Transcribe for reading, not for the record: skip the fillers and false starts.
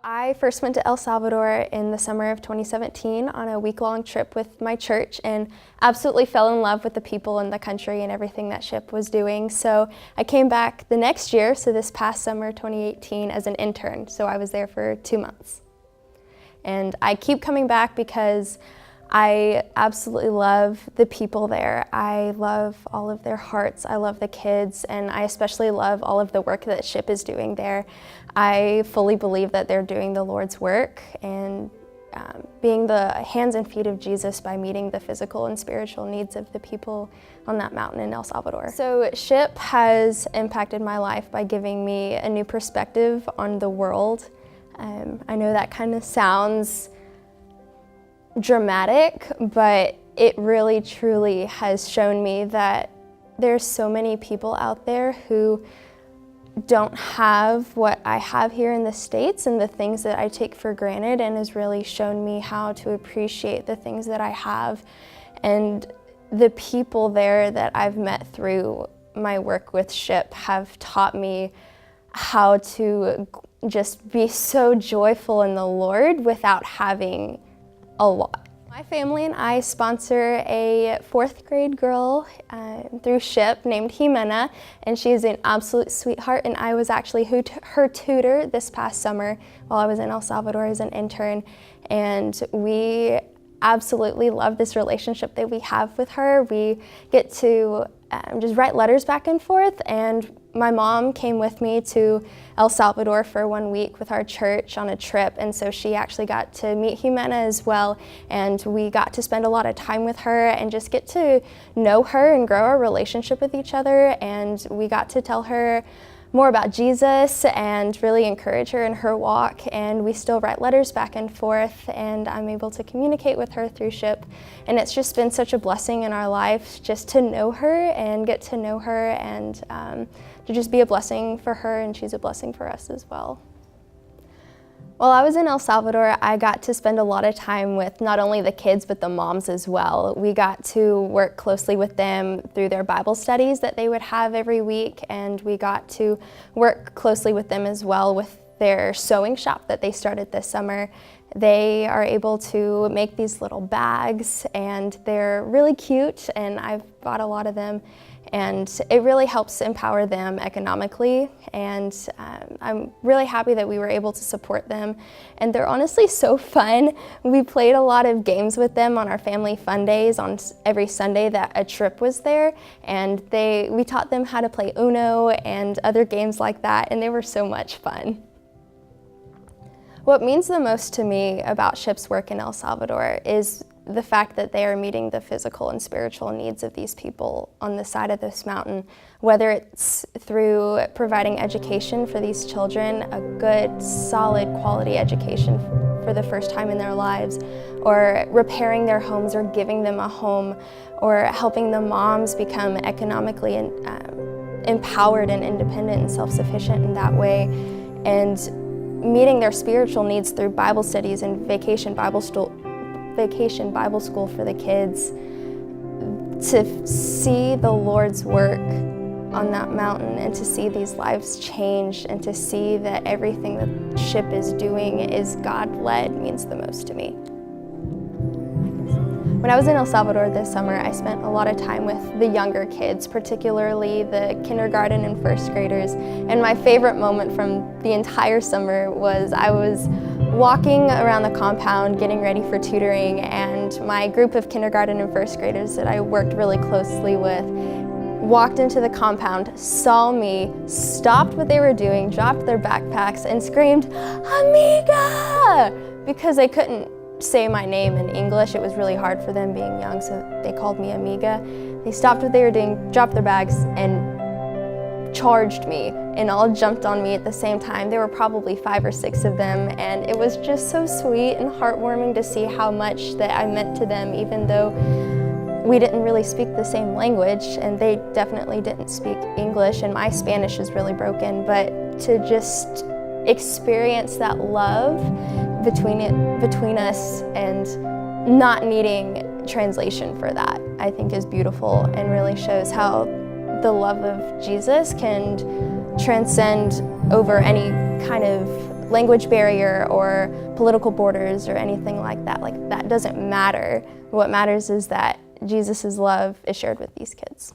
I first went to El Salvador in the summer of 2017 on a week-long trip with my church and absolutely fell in love with the people and the country and everything that SHIP was doing. So I came back the next year, so this past summer, 2018, as an intern. So I was there for 2 months. And I keep coming back because I absolutely love the people there. I love all of their hearts. I love the kids, and I especially love all of the work that SHIP is doing there. I fully believe that they're doing the Lord's work and being the hands and feet of Jesus by meeting the physical and spiritual needs of the people on that mountain in El Salvador. So SHIP has impacted my life by giving me a new perspective on the world. I know that kind of sounds dramatic, but it really truly has shown me that there's so many people out there who don't have what I have here in the States and the things that I take for granted, and has really shown me how to appreciate the things that I have. And the people there that I've met through my work with SHIP have taught me how to just be so joyful in the Lord without having a lot. My family and I sponsor a 4th grade girl through SHIP named Jimena, and she's an absolute sweetheart, and I was actually her tutor this past summer while I was in El Salvador as an intern, and we absolutely love this relationship that we have with her. We get to just write letters back and forth, and my mom came with me to El Salvador for 1 week with our church on a trip, and so she actually got to meet Jimena as well, and we got to spend a lot of time with her and just get to know her and grow our relationship with each other, and we got to tell her more about Jesus and really encourage her in her walk, and we still write letters back and forth, and I'm able to communicate with her through SHIP, and it's just been such a blessing in our life just to know her and get to know her, and to just be a blessing for her, and she's a blessing for us as well. While I was in El Salvador, I got to spend a lot of time with not only the kids, but the moms as well. We got to work closely with them through their Bible studies that they would have every week, and we got to work closely with them as well with their sewing shop that they started this summer. They are able to make these little bags, and they're really cute, and I've bought a lot of them. And it really helps empower them economically, and I'm really happy that we were able to support them. And they're honestly so fun. We played a lot of games with them on our family fun days on every Sunday that a trip was there, and we taught them how to play Uno and other games like that, and they were so much fun. What means the most to me about SHIP's work in El Salvador is the fact that they are meeting the physical and spiritual needs of these people on the side of this mountain, whether it's through providing education for these children, a good, solid, quality education for the first time in their lives, or repairing their homes or giving them a home, or helping the moms become economically empowered and independent and self-sufficient in that way, and meeting their spiritual needs through Bible studies and Vacation Bible School for the kids. To see the Lord's work on that mountain and to see these lives changed and to see that everything that SHIP is doing is God-led means the most to me. When I was in El Salvador this summer, I spent a lot of time with the younger kids, particularly the kindergarten and 1st graders. And my favorite moment from the entire summer was I was walking around the compound getting ready for tutoring, and my group of kindergarten and 1st graders that I worked really closely with walked into the compound, saw me, stopped what they were doing, dropped their backpacks, and screamed, "Amiga!" because they couldn't say my name in English. It was really hard for them being young, so they called me Amiga. They stopped what they were doing, dropped their bags, and charged me, and all jumped on me at the same time. There were probably 5 or 6 of them, and it was just so sweet and heartwarming to see how much that I meant to them, even though we didn't really speak the same language, and they definitely didn't speak English, and my Spanish is really broken, but to just experience that love between us and not needing translation for that, I think is beautiful and really shows how the love of Jesus can transcend over any kind of language barrier or political borders or anything like that. Like, that doesn't matter. What matters is that Jesus' love is shared with these kids.